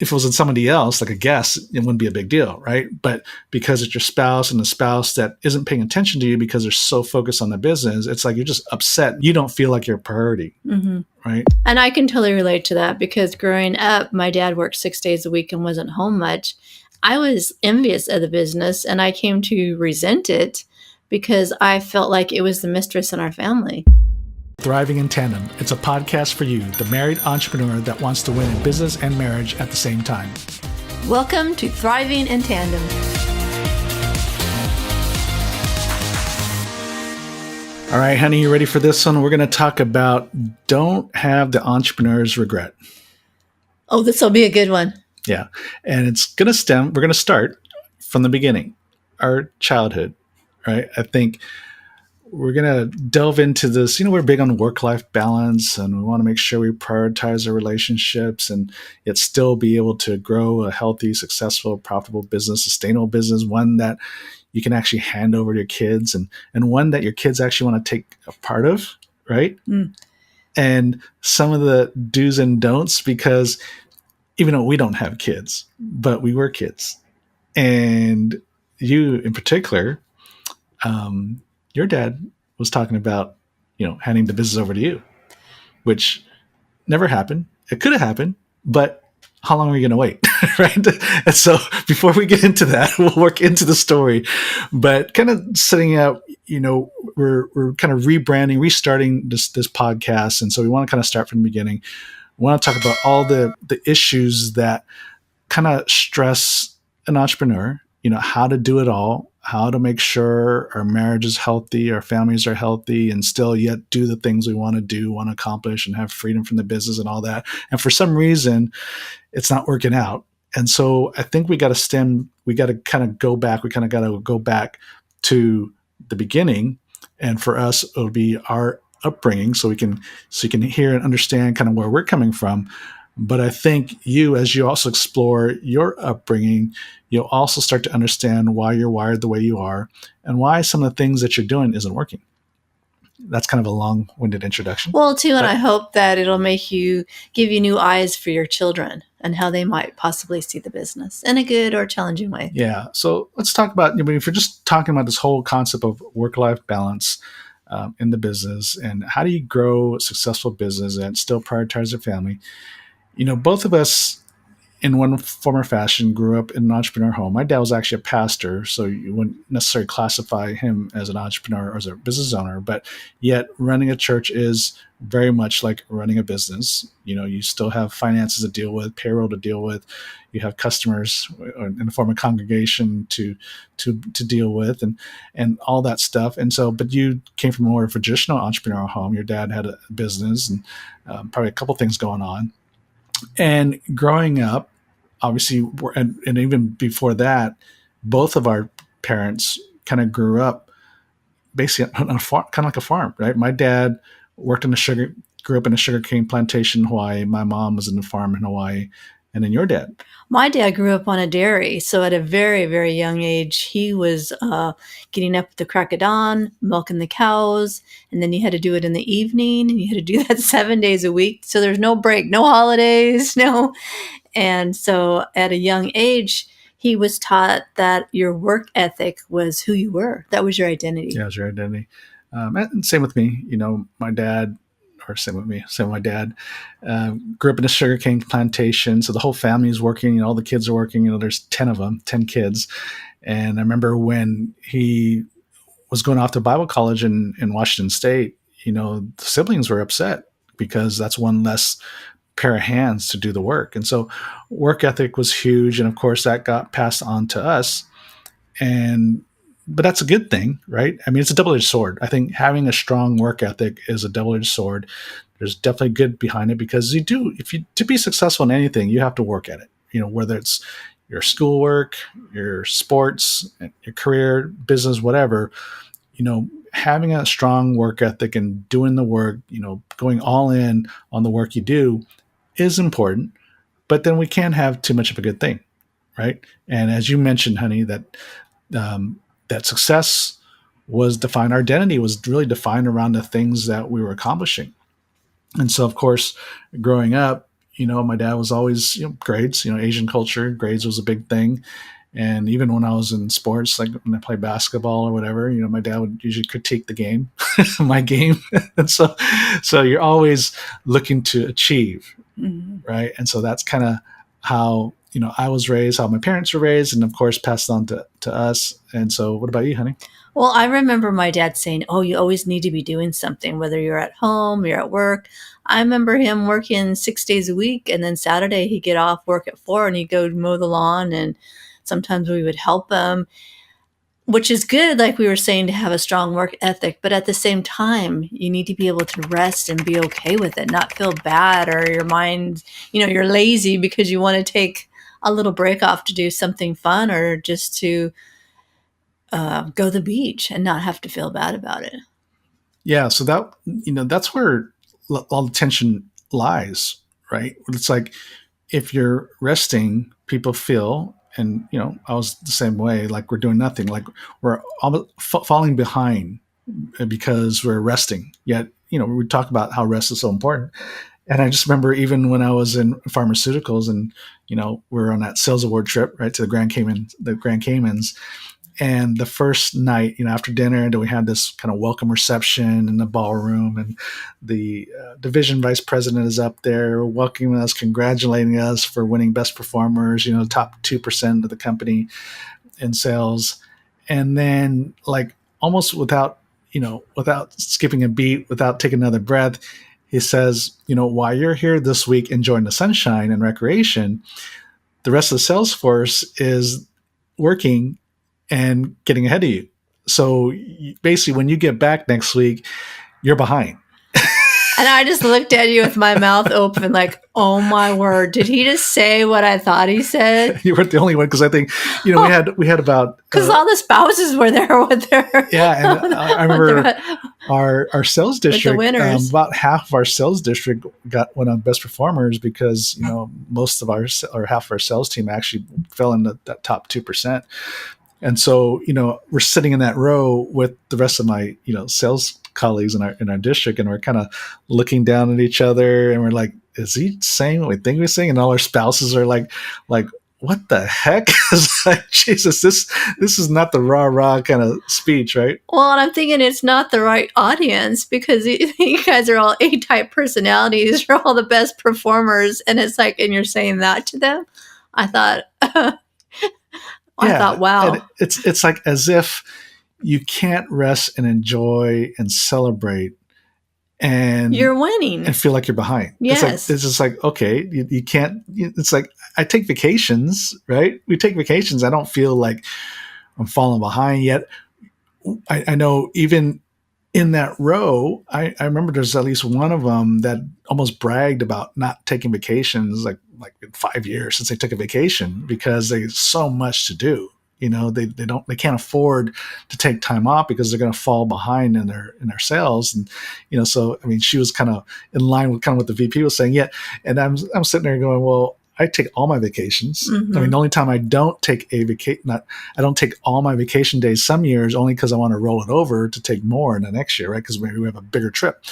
if it was in somebody else, like a guest, it wouldn't be a big deal, right? But because it's your spouse and the spouse that isn't paying attention to you because they're so focused on the business, it's like you're just upset. You don't feel like you're a priority, right? And I can totally relate to that because growing up, my dad worked 6 days a week and wasn't home much. I was envious of the business and I came to resent it because I felt like it was the mistress in our family. Thriving in Tandem. It's a podcast for you, the married entrepreneur that wants to win in business and marriage at the same time. Welcome to Thriving in Tandem. All right, honey, you ready for this one? We're going to talk about don't have the entrepreneur's regret. Oh, this will be a good one. Yeah. And we're going to start from the beginning, our childhood, right? I think we're going to delve into this. We're big on work-life balance, and we want to make sure we prioritize our relationships and yet still be able to grow a healthy, successful, profitable business, sustainable business, one that you can actually hand over to your kids and one that your kids actually want to take a part of, right? And some of the do's and don'ts, because even though we don't have kids, but we were kids. And you in particular, your dad was talking about, handing the business over to you, which never happened. It could have happened, but how long are we going to wait? Right. And so before we get into that, we'll work into the story, but kind of setting up, we're kind of rebranding, restarting this podcast. And so we want to kind of start from the beginning. We want to talk about all the issues that kind of stress an entrepreneur, how to do it all, how to make sure our marriage is healthy, our families are healthy, and still yet do the things we want to do, want to accomplish, and have freedom from the business and all that. And for some reason, it's not working out. And so I think we got to kind of go back. We kind of got to go back to the beginning. And for us, it'll be our upbringing, so you can hear and understand kind of where we're coming from. But I think as you also explore your upbringing, you'll also start to understand why you're wired the way you are and why some of the things that you're doing isn't working. That's kind of a long-winded introduction. Well, too, and I hope that it'll give you new eyes for your children and how they might possibly see the business in a good or challenging way. Yeah. So let's talk about, if you're just talking about this whole concept of work-life balance in the business and how do you grow a successful business and still prioritize your family. Both of us, in one form or fashion, grew up in an entrepreneur home. My dad was actually a pastor, so you wouldn't necessarily classify him as an entrepreneur or as a business owner, but yet running a church is very much like running a business. You still have finances to deal with, payroll to deal with. You have customers in the form of congregation to deal with and all that stuff. And so, but you came from a more traditional entrepreneurial home. Your dad had a business and probably a couple things going on. And growing up, obviously, and even before that, both of our parents kind of grew up basically on a farm, kind of like a farm, right? My dad grew up in a sugarcane plantation in Hawaii. My mom was in the farm in Hawaii. And then your dad? My dad grew up on a dairy. So at a very, very young age, he was getting up at the crack of dawn, milking the cows. And then you had to do it in the evening. And you had to do that 7 days a week. So there's no break, no holidays, no. And so at a young age, he was taught that your work ethic was who you were. That was your identity. Yeah, it was your identity. And same with me. My dad... Same with my dad, grew up in a sugarcane plantation. So the whole family is working, all the kids are working, there's 10 of them, 10 kids. And I remember when he was going off to Bible college in Washington State, the siblings were upset because that's one less pair of hands to do the work. And so work ethic was huge. And of course that got passed on to us. But that's a good thing, right? I mean, it's a double-edged sword. I think having a strong work ethic is a double-edged sword. There's definitely good behind it because to be successful in anything, you have to work at it. Whether it's your schoolwork, your sports, your career, business, whatever, having a strong work ethic and doing the work, going all in on the work you do is important, but then we can't have too much of a good thing, right? And as you mentioned, honey, that success was defined, our identity was really defined around the things that we were accomplishing. And so, of course, growing up, My dad was always, grades, Asian culture, grades was a big thing. And even when I was in sports, like when I played basketball or whatever, my dad would usually critique the game, my game. And so you're always looking to achieve, Mhm. right? And so that's kind of how, I was raised, how my parents were raised, and of course passed on to us. And so what about you, honey? Well, I remember my dad saying, "Oh, you always need to be doing something, whether you're at home, you're at work." I remember him working 6 days a week, and then Saturday he'd get off work at 4 and he'd go mow the lawn, and sometimes we would help him, which is good, like we were saying, to have a strong work ethic. But at the same time, you need to be able to rest and be okay with it, not feel bad or your mind, you're lazy because you want to take a little break off to do something fun or just to go to the beach and not have to feel bad about it. Yeah, so that's where all the tension lies, right? It's like if you're resting, people feel, and I was the same way, like we're doing nothing, like we're almost falling behind because we're resting. Yet, we talk about how rest is so important. And I just remember even when I was in pharmaceuticals, and we're on that sales award trip right to the Grand Caymans, and the first night, after dinner, we had this kind of welcome reception in the ballroom, and the division vice president is up there welcoming us, congratulating us for winning best performers, top 2% of the company in sales. And then, like, almost without skipping a beat, without taking another breath, he says, while you're here this week enjoying the sunshine and recreation, the rest of the sales force is working and getting ahead of you. So basically, when you get back next week, you're behind. And I just looked at you with my mouth open, like, oh my word, did he just say what I thought he said? You weren't the only one, because I think we had about Because all the spouses were there with their yeah, and I remember our sales with the district, winners. about half of our sales district went on best performers, because most of our, or half of our sales team actually fell in that top 2%. And so, we're sitting in that row with the rest of my, sales colleagues in our district, and we're kind of looking down at each other, and we're like, is he saying what we think he's saying? And all our spouses are like, what the heck? It's like, Jesus, this is not the rah kind of speech, right? Well, and I'm thinking it's not the right audience because you guys are all A-type personalities. You're all the best performers, and it's like, and you're saying that to them. I thought, Yeah, and wow, it's like as if you can't rest and enjoy and celebrate and you're winning. feel like you're behind. Yes. It's just like, okay, you can't. It's like, I take vacations, right? We take vacations. I don't feel like I'm falling behind yet. I know even in that row, I remember there's at least one of them that almost bragged about not taking vacations, like in 5 years since they took a vacation, because there's so much to do. They can't afford to take time off because they're going to fall behind in their sales. And so I mean, she was kind of in line with kind of what the VP was saying. Yeah, and I'm sitting there going, well, I take all my vacations. I mean, the only time I don't take I don't take all my vacation days some years, only because I want to roll it over to take more in the next year, right? Because maybe we have a bigger trip.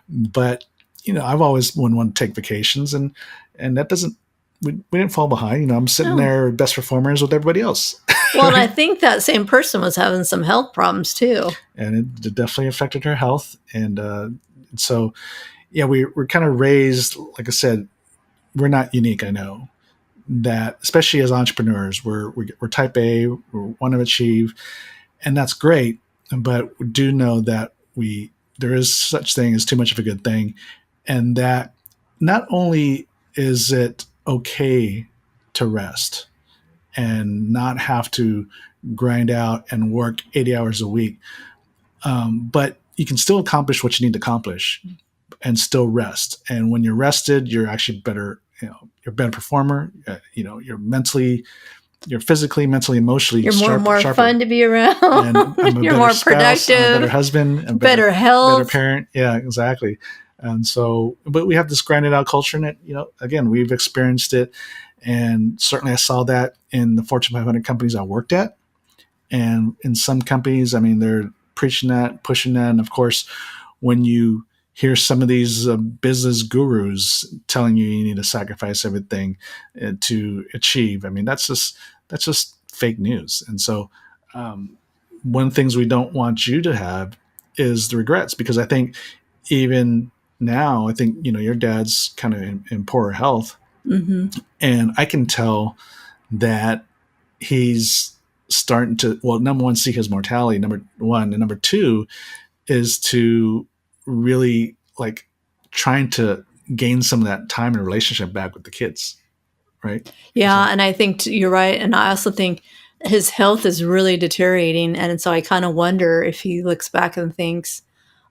But I've always wanted to take vacations, and that doesn't. We didn't fall behind. I'm sitting No. there, best performers with everybody else. Well, and I think that same person was having some health problems too. And it definitely affected her health. And so, yeah, we're kind of raised, like I said, we're not unique. I know that, especially as entrepreneurs, we're type A, we want to achieve, and that's great. But we do know that there is such thing as too much of a good thing, and that not only is it okay to rest and not have to grind out and work 80 hours a week, but you can still accomplish what you need to accomplish and still rest. And when you're rested, you're actually better. You're a better performer. You're physically, mentally, emotionally You're more sharper. fun to be around. And I'm a You're better more spouse, I'm a better productive, husband, a better health. better parent. Yeah, exactly. And so, but we have this grinded out culture, and again, we've experienced it, and certainly I saw that in the Fortune 500 companies I worked at, and in some companies, I mean, they're preaching that, pushing that, and of course, when you here's some of these business gurus telling you need to sacrifice everything to achieve. I mean, that's just fake news. And so, um, one of the things we don't want you to have is the regrets, because I think even now, I think your dad's kind of in poorer health, Mm-hmm. and I can tell that he's starting to, well, number one, see his mortality, number one, and number two is to really like trying to gain some of that time and relationship back with the kids, right? Yeah, So and I think you're right. And I also think his health is really deteriorating. And so I kind of wonder if he looks back and thinks,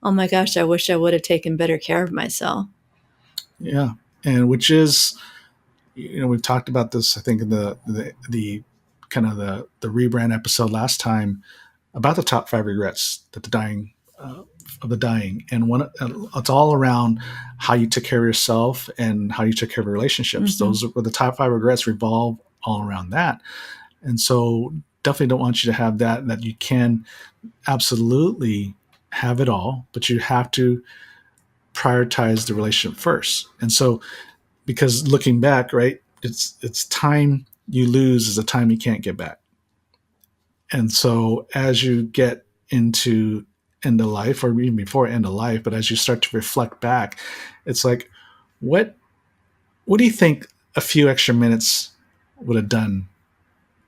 oh my gosh, I wish I would have taken better care of myself. yeah, and which is, we've talked about this, I think, in the kind of the rebrand episode last time about the top five regrets that the dying of the dying, and one, it's all around how you took care of yourself and how you took care of relationships. Mm-hmm. Those were the top five regrets, revolve all around that. And so definitely don't want you to have that you can absolutely have it all, but you have to prioritize the relationship first. And so, because looking back, right, it's time you lose is a time you can't get back. And so as you get into end of life, or even before end of life, but as you start to reflect back, it's like, what what do you think a few extra minutes would have done,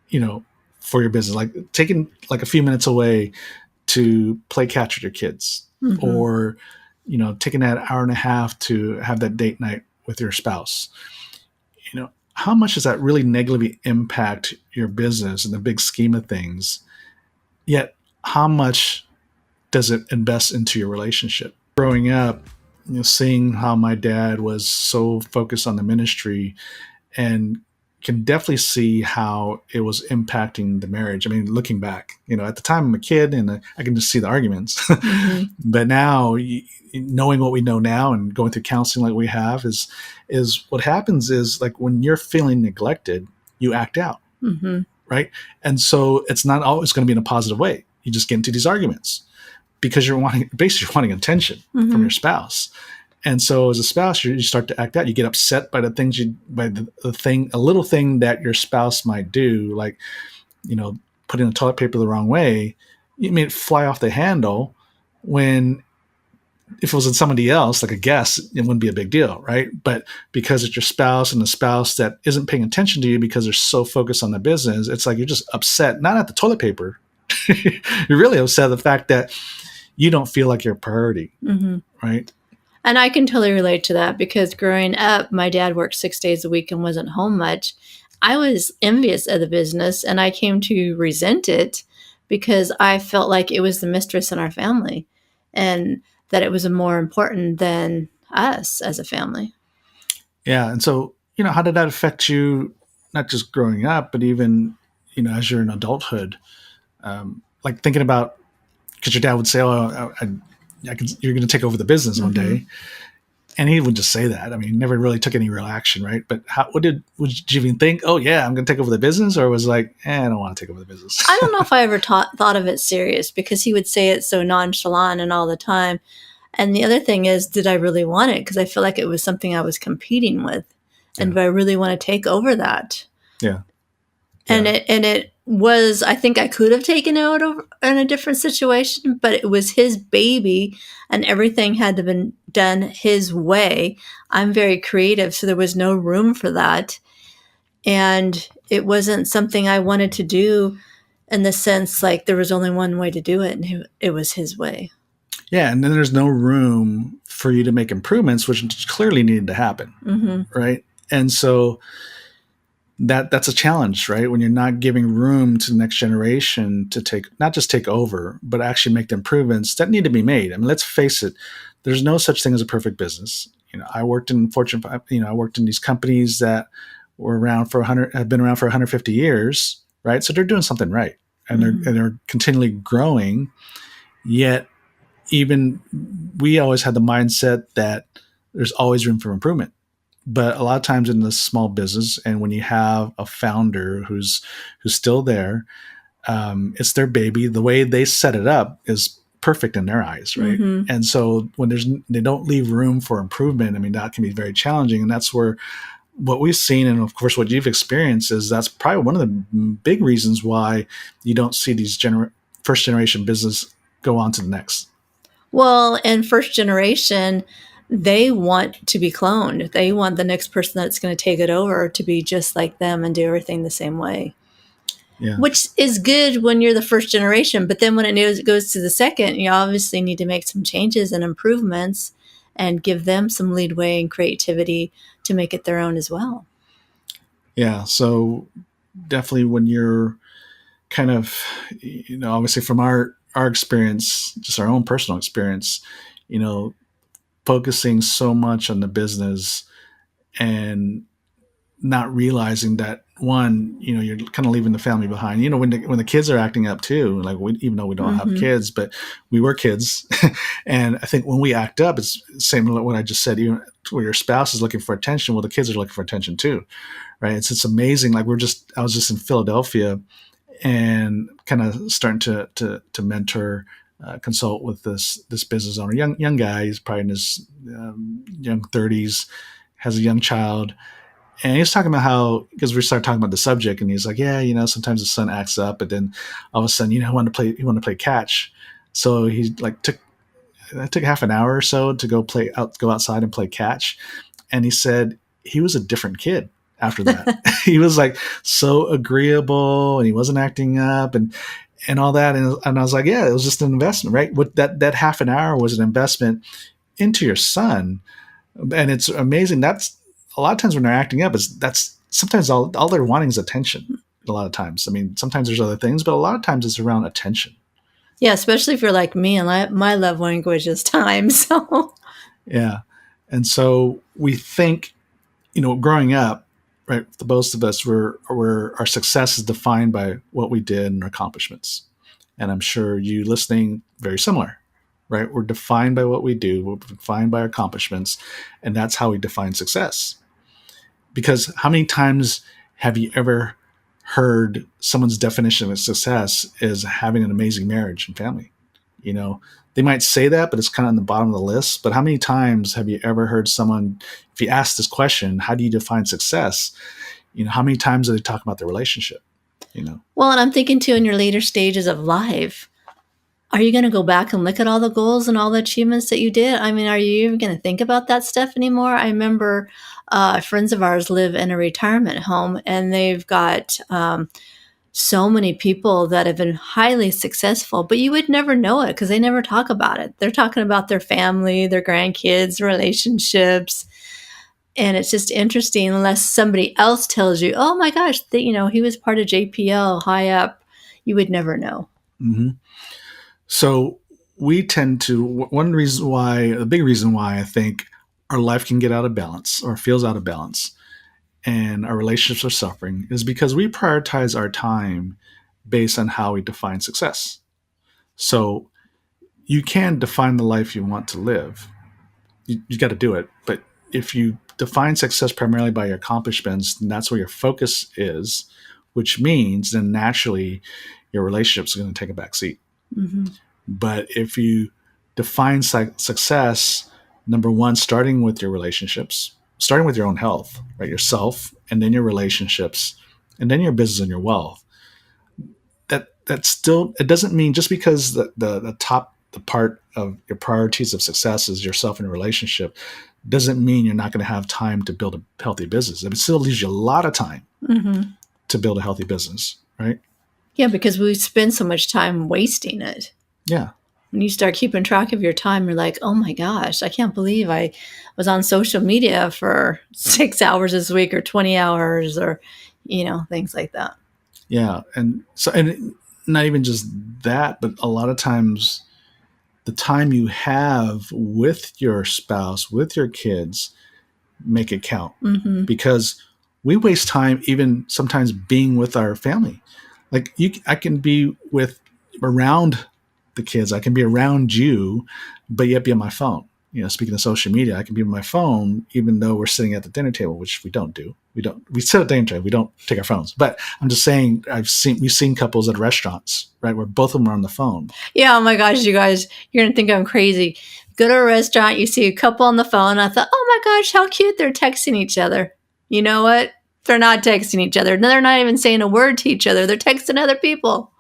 you know, for your business? Like taking like a few minutes away to play catch with your kids, Mm-hmm. or taking that hour and a half to have that date night with your spouse. How much does that really negatively impact your business in the big scheme of things? Yet, how much does it invest into your relationship? Growing up, seeing how my dad was so focused on the ministry, and can definitely see how it was impacting the marriage. I mean, looking back, at the time I'm a kid and I can just see the arguments. Mm-hmm. But now, knowing what we know now and going through counseling like we have, is what happens is, like, when you're feeling neglected, you act out, Mm-hmm. right? And so it's not always going to be in a positive way. You just get into these arguments because you're wanting attention from Mm-hmm. your spouse. And so as a spouse, you start to act out. You get upset by a little thing that your spouse might do, like, putting the toilet paper the wrong way. You may fly off the handle, when if it was in somebody else, like a guest, it wouldn't be a big deal, right? But because it's your spouse, and the spouse that isn't paying attention to you because they're so focused on the business, it's like you're just upset, not at the toilet paper. You're really upset at the fact that you don't feel like you're a priority, Mm-hmm. right? And I can totally relate to that because growing up, my dad worked 6 days a week and wasn't home much. I was envious of the business and I came to resent it because I felt like it was the mistress in our family and that it was more important than us as a family. Yeah. And so, how did that affect you, not just growing up, but even, as you're in adulthood? Like thinking about, because your dad would say, "Oh, you're going to take over the business one Mm-hmm. day," and he would just say that. I mean, never really took any real action, right? But would you even think, "Oh yeah, I'm going to take over the business," or was it like, I don't want to take over the business? I don't know if I ever thought of it serious because he would say it so nonchalant and all the time. And the other thing is, did I really want it? Because I feel like it was something I was competing with. And Yeah, do I really want to take over that? yeah, And yeah, it was, I think I could have taken it out in a different situation, but it was his baby and everything had to been done his way. I'm very creative, so there was no room for that. And it wasn't something I wanted to do in the sense like there was only one way to do it, and it was his way. yeah. And then there's no room for you to make improvements, which clearly needed to happen, Mm-hmm. right? And so that's a challenge, right? When you're not giving room to the next generation to not just take over, but actually make the improvements that need to be made. I mean, let's face it, there's no such thing as a perfect business. I worked in Fortune, I worked in these companies that were around for 100, have been around for 150 years, right? So they're doing something right, and Mm-hmm. they're continually growing. Yet, even we always had the mindset that there's always room for improvement. But a lot of times in this small business, and when you have a founder who's still there, it's their baby. The way they set it up is perfect in their eyes, right? Mm-hmm. And so when they don't leave room for improvement, I mean, that can be very challenging. And that's where what we've seen, and of course what you've experienced, is that's probably one of the big reasons why you don't see these first generation business go on to the next. Well, and first generation, they want to be cloned. They want the next person that's going to take it over to be just like them and do everything the same way, Yeah. which is good when you're the first generation. But then when it goes to the second, you obviously need to make some changes and improvements and give them some leadway and creativity to make it their own as well. Yeah. So definitely when you're kind of, obviously from our experience, just our own personal experience, you know, focusing so much on the business and not realizing that, one, you're kind of leaving the family behind. When the kids are acting up too, like even though we don't have Mm-hmm. kids, but we were kids, and I think when we act up, it's the same like what I just said. Even where your spouse is looking for attention, well, the kids are looking for attention too, right? It's amazing. Like I was just in Philadelphia and kind of starting to mentor, consult with this business owner, young guy. He's probably in his young 30s, has a young child, and he was talking about how, because we started talking about the subject, and he's like, yeah, sometimes the son acts up, but then all of a sudden, he wanted to play catch, so he like took half an hour or so to go outside and play catch, and he said he was a different kid after that. He was like so agreeable, and he wasn't acting up, and all that, and I was like, yeah, it was just an investment, right? What that half an hour was an investment into your son. And it's amazing. That's a lot of times when they're acting up, that's sometimes all they're wanting is attention. A lot of times, I mean, sometimes there's other things, but a lot of times it's around attention. Yeah, especially if you're like me and my love language is time. So, Yeah, and so we think, growing up, right? The most of us were our success is defined by what we did and our accomplishments, and I'm sure you listening very similar, right? We're defined by what we do. We're defined by our accomplishments, and that's how we define success. Because how many times have you ever heard someone's definition of success is having an amazing marriage and family? You know, they might say that, but it's kind of on the bottom of the list. But how many times have you ever heard someone, if you ask this question, how do you define success? How many times do they talk about their relationship? well, and I'm thinking too in your later stages of life, are you going to go back and look at all the goals and all the achievements that you did? I mean, are you even going to think about that stuff anymore? I remember friends of ours live in a retirement home, and they've got so many people that have been highly successful, but you would never know it because they never talk about it. They're talking about their family, their grandkids, relationships. And it's just interesting unless somebody else tells you, oh my gosh, he was part of JPL high up. You would never know. Mm-hmm. So we tend to, one reason why, a big reason why I think our life can get out of balance or feels out of balance and our relationships are suffering is because we prioritize our time based on how we define success. So you can define the life you want to live. You got to do it. But if you define success primarily by your accomplishments, then that's where your focus is, which means then naturally your relationships are going to take a back seat. Mm-hmm. But if you define success, number one, starting with your relationships, starting with your own health, right? Yourself, and then your relationships, and then your business and your wealth. That still, it doesn't mean just because the part of your priorities of success is yourself and your relationship doesn't mean you're not going to have time to build a healthy business. It still leaves you a lot of time Mm-hmm. to build a healthy business, right? Yeah, because we spend so much time wasting it. Yeah. When you start keeping track of your time, you're like, oh my gosh, I can't believe I was on social media for 6 hours this week or 20 hours or, things like that. Yeah. And so, and not even just that, but a lot of times the time you have with your spouse, with your kids, make it count. Mm-hmm. Because we waste time even sometimes being with our family. Like I can be around the kids, I can be around you, but yet be on my phone. Speaking of social media, I can be on my phone even though we're sitting at the dinner table, which we don't do. We sit at the dinner table, we don't take our phones. But I'm just saying, we've seen couples at restaurants, right, where both of them are on the phone. Yeah, oh my gosh, you guys, you're going to think I'm crazy. Go to a restaurant, you see a couple on the phone. I thought, oh my gosh, how cute. They're texting each other. You know what? They're not texting each other. They're not even saying a word to each other. They're texting other people.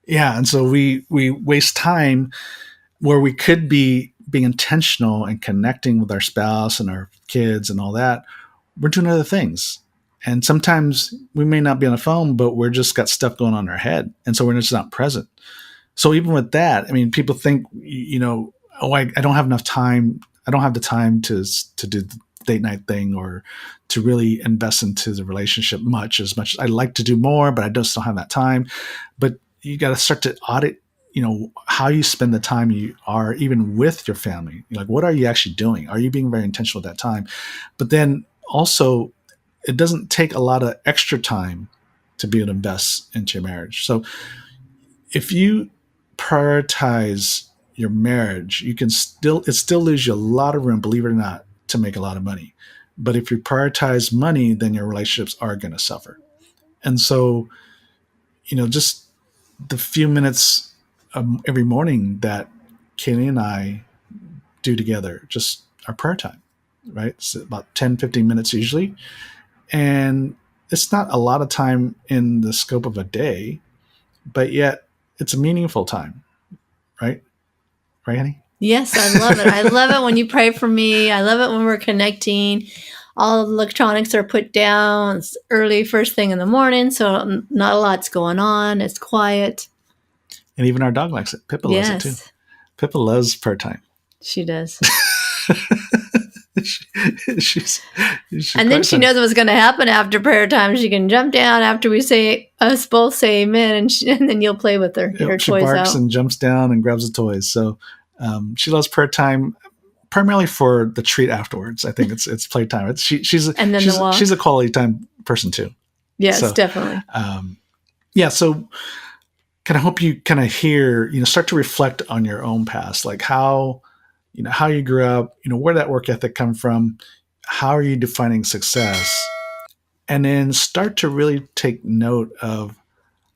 Yeah, and so we waste time where we could be being intentional and connecting with our spouse and our kids and all that. We're doing other things. And sometimes we may not be on the phone, but we're just got stuff going on in our head. And so we're just not present. So even with that, I mean, people think, oh, I don't have enough time. I don't have the time to do the date night thing or to really invest into the relationship as much as I'd like to do more, but I just don't have that time. But you got to start to audit, how you spend the time you are even with your family. Like, what are you actually doing? Are you being very intentional at that time? But then also, it doesn't take a lot of extra time to be able to invest into your marriage. So if you prioritize your marriage, it still leaves you a lot of room, believe it or not, to make a lot of money. But if you prioritize money, then your relationships are going to suffer. And so, just the few minutes every morning that Kaylee and I do together, just our prayer time, right? It's about 10, 15 minutes usually. And it's not a lot of time in the scope of a day, but yet it's a meaningful time, right? Right, honey? Yes, I love it. I love it when you pray for me. I love it when we're connecting. All the electronics are put down. It's early, first thing in the morning, so not a lot's going on. It's quiet. And even our dog likes it. Pippa loves it too. Pippa loves prayer time. She does. she's and then she knows what's going to happen after prayer time. She can jump down after we say, us both say amen, and then you'll play with her. Get her she toys barks out. And jumps down and grabs the toys. So she loves prayer time primarily for the treat afterwards. I think it's playtime. She's a quality time person too. Yes, so, definitely. So kind of hope you kind of hear, start to reflect on your own past, like how you grew up, where that work ethic come from, how are you defining success, and then start to really take note of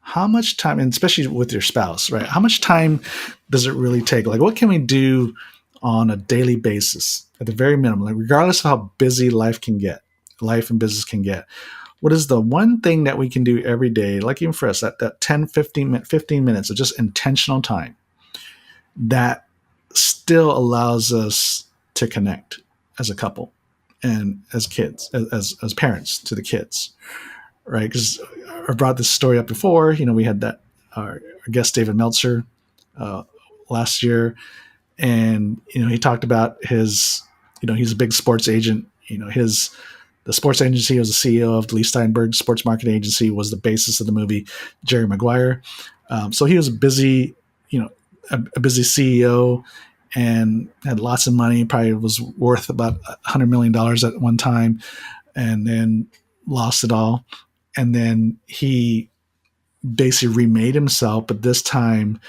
how much time, and especially with your spouse, right? How much time does it really take? Like, what can we do on a daily basis at the very minimum, like regardless of how busy life and business can get? What is the one thing that we can do every day, like even for us, that 10, 15 minutes of just intentional time that still allows us to connect as a couple and as kids, as parents to the kids, right? Because I brought this story up before. We had that our guest David Meltzer last year, and he talked about his, he's a big sports agent. The sports agency was the CEO of the Lee Steinberg Sports Marketing Agency, was the basis of the movie Jerry Maguire. So he was a busy CEO and had lots of money, probably was worth about $100 million at one time, and then lost it all. And then he basically remade himself, but this time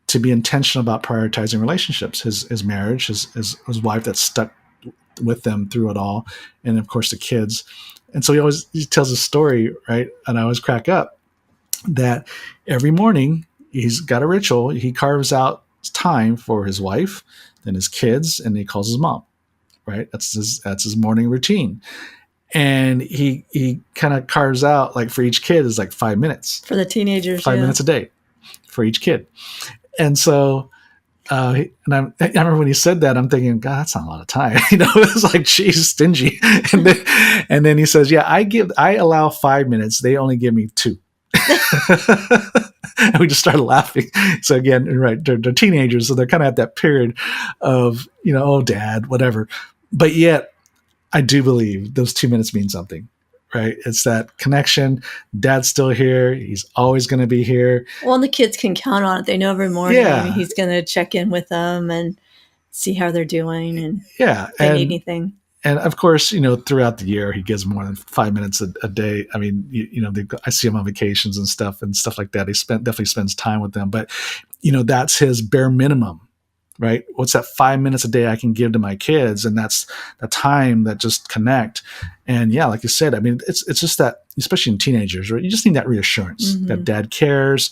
to be intentional about prioritizing relationships, his marriage, his wife that stuck with them through it all, and of course the kids. And so he tells a story, right? And I always crack up that every morning he's got a ritual. He carves out time for his wife, then his kids, and he calls his mom, right? That's his morning routine. And he kind of carves out, like, for each kid is like 5 minutes for the teenagers, 5 minutes a day for each kid. And so I remember when he said that, I'm thinking, God, that's not a lot of time. It was like, geez, stingy. And then he says, yeah, I allow 5 minutes. They only give me 2. And we just started laughing. So again, right, they're teenagers, so they're kind of at that period of, oh, dad, whatever. But yet, I do believe those 2 minutes mean something, right? It's that connection. Dad's still here. He's always going to be here. Well, and the kids can count on it. They know every morning he's going to check in with them and see how they're doing and if they need anything. And of course, throughout the year, he gives more than 5 minutes a day. I mean, I see him on vacations and stuff like that. He definitely spends time with them, but that's his bare minimum right? What's that 5 minutes a day I can give to my kids? And that's the time that just connect. And yeah, like you said, I mean, it's just that, especially in teenagers, right? You just need that reassurance that dad cares,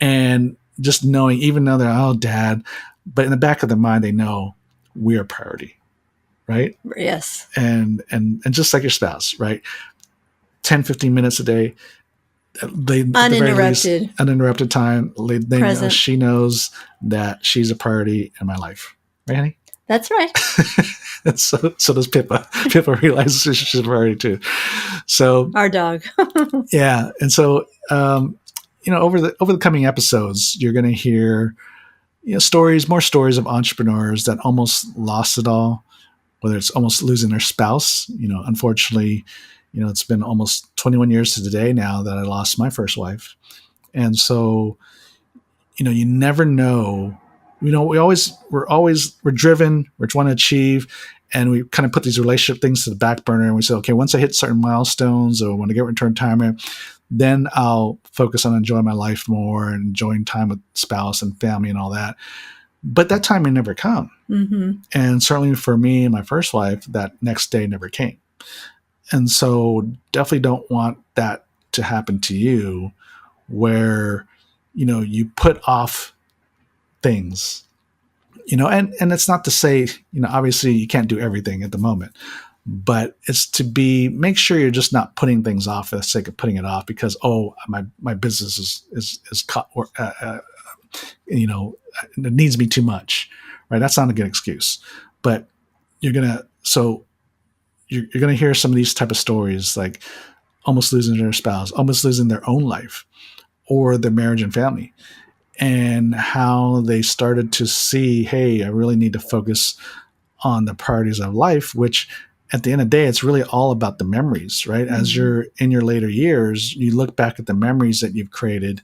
and just knowing, even though they're, oh, dad, but in the back of their mind, they know we're a priority, right? Yes. And just like your spouse, right? 10-15 minutes a day, they at the very least Uninterrupted. uninterrupted time. They know, Present. she knows that she's a priority in my life, right, honey? That's right. And so does Pippa. Pippa realizes she's a priority too. So Our dog. yeah, and so over the coming episodes, you're going to hear more stories of entrepreneurs that almost lost it all, whether it's almost losing their spouse. Unfortunately, it's been almost 21 years to the day now that I lost my first wife. And so, you never know. We're driven, we're trying to achieve, and we kind of put these relationship things to the back burner, and we say, okay, once I hit certain milestones or when I get returned retirement, then I'll focus on enjoying my life more and enjoying time with spouse and family and all that. But that time may never come. And certainly for me and my first wife, that next day never came. And so definitely don't want that to happen to you, where, you put off things, and it's not to say, obviously you can't do everything at the moment, but it's to make sure you're just not putting things off for the sake of putting it off because, oh, my business is caught, it needs me too much, right? That's not a good excuse. But you're going to hear some of these type of stories, like almost losing their spouse, almost losing their own life or their marriage and family, and how they started to see, hey, I really need to focus on the priorities of life, which at the end of the day, it's really all about the memories, right? As you're in your later years, you look back at the memories that you've created,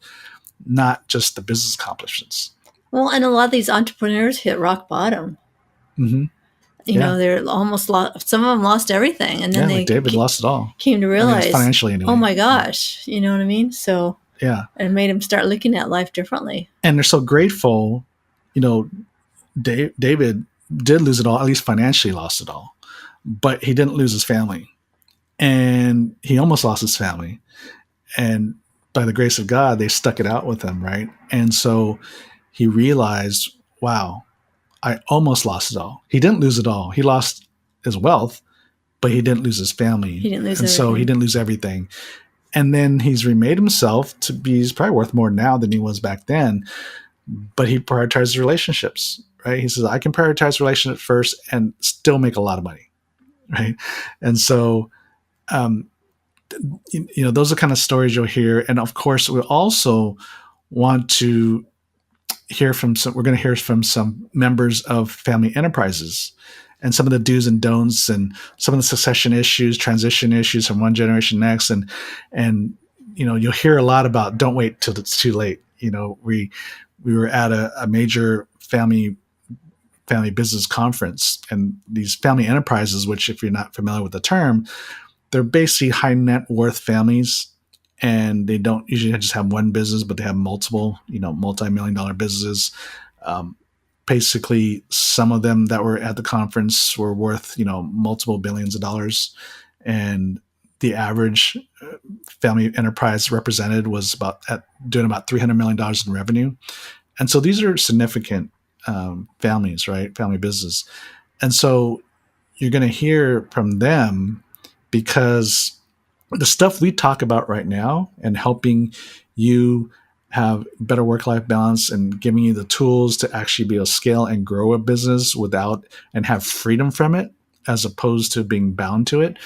not just the business accomplishments. Well, and a lot of these entrepreneurs hit rock bottom. They're almost lost. Some of them lost everything, and then like David lost it all. Came to realize, financially anyway. Oh my gosh, you know what I mean? So yeah, it made him start looking at life differently. And they're so grateful. David did lose it all, at least financially lost it all, but he didn't lose his family, and he almost lost his family, and by the grace of God, they stuck it out with him, right? And so he realized, wow, I almost lost it all. He didn't lose it all. He lost his wealth, but he didn't lose his family. He didn't lose everything. So he didn't lose everything. And then he's remade himself to be, he's probably worth more now than he was back then, but he prioritized relationships, right? He says, I can prioritize relationships first and still make a lot of money, right? And so, those are the kind of stories you'll hear. And of course, we also want to we're going to hear from some members of family enterprises and some of the do's and don'ts and some of the succession issues, transition issues from one generation next. And you'll hear a lot about don't wait till it's too late. We were at a major family business conference, and these family enterprises, which if you're not familiar with the term, they're basically high net worth families, and they don't usually just have one business, but they have multiple, multi-million-dollar businesses. Basically, some of them that were at the conference were worth, multiple billions of dollars, and the average family enterprise represented was doing about $300 million in revenue. And so these are significant families, right? Family business. And so you're going to hear from them, because the stuff we talk about right now and helping you have better work-life balance and giving you the tools to actually be able to scale and grow a business and have freedom from it, as opposed to being bound to it.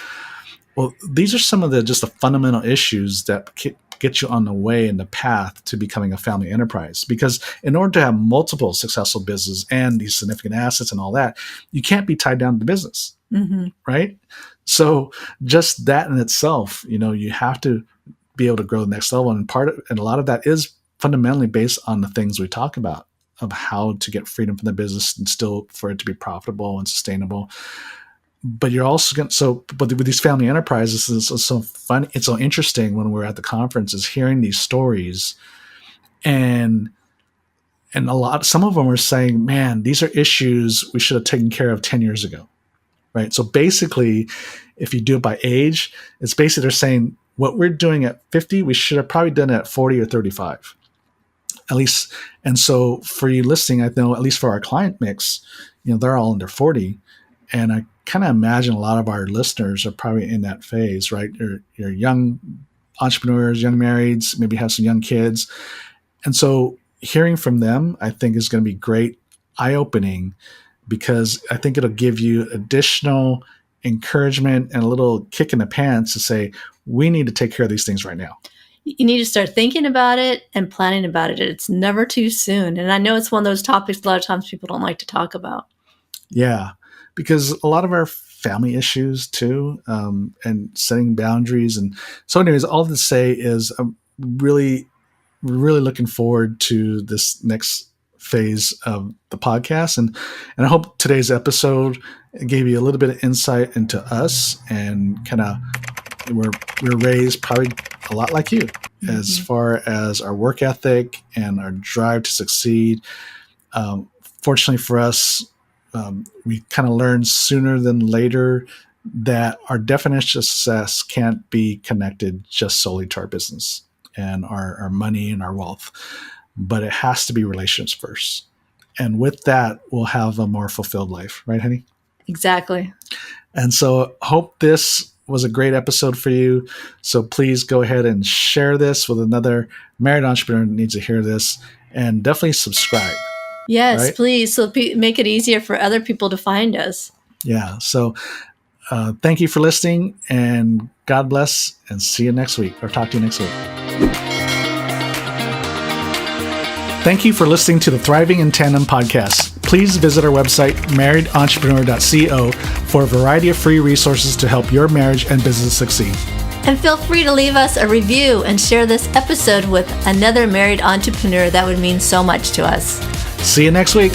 Well, these are some of the fundamental issues that get you on the way and the path to becoming a family enterprise. Because in order to have multiple successful businesses and these significant assets and all that, you can't be tied down to the business, right? So just that in itself, you have to be able to grow the next level. And a lot of that is fundamentally based on the things we talk about, of how to get freedom from the business and still for it to be profitable and sustainable. But you're also but with these family enterprises, it's so fun. It's so interesting when we're at the conferences, hearing these stories, and And some of them are saying, man, these are issues we should have taken care of 10 years ago. Right. So basically, if you do it by age, it's basically they're saying what we're doing at 50, we should have probably done it at 40 or 35. At least. And so for you listening, I know at least for our client mix, they're all under 40. And I kind of imagine a lot of our listeners are probably in that phase, right? You're young entrepreneurs, young marrieds, maybe have some young kids. And so hearing from them, I think is going to be great, eye-opening, because I think it'll give you additional encouragement and a little kick in the pants to say, we need to take care of these things right now. You need to start thinking about it and planning about it. It's never too soon. And I know it's one of those topics a lot of times people don't like to talk about. Yeah, because a lot of our family issues too, and setting boundaries. And so anyways, all to say is I'm really looking forward to this next phase of the podcast. And I hope today's episode gave you a little bit of insight into us, and kind of we're raised probably a lot like you, as far as our work ethic and our drive to succeed. Fortunately for us, we kind of learned sooner than later that our definition of success can't be connected just solely to our business and our money and our wealth, but it has to be relationships first. And with that, we'll have a more fulfilled life. Right, honey? Exactly. And so hope this was a great episode for you. So please go ahead and share this with another married entrepreneur that needs to hear this, and definitely subscribe. Yes, right? Please. So make it easier for other people to find us. Yeah. So thank you for listening, and God bless, and see you next week, or talk to you next week. Thank you for listening to the Thriving in Tandem podcast. Please visit our website, marriedentrepreneur.co, for a variety of free resources to help your marriage and business succeed. And feel free to leave us a review and share this episode with another married entrepreneur. That would mean so much to us. See you next week.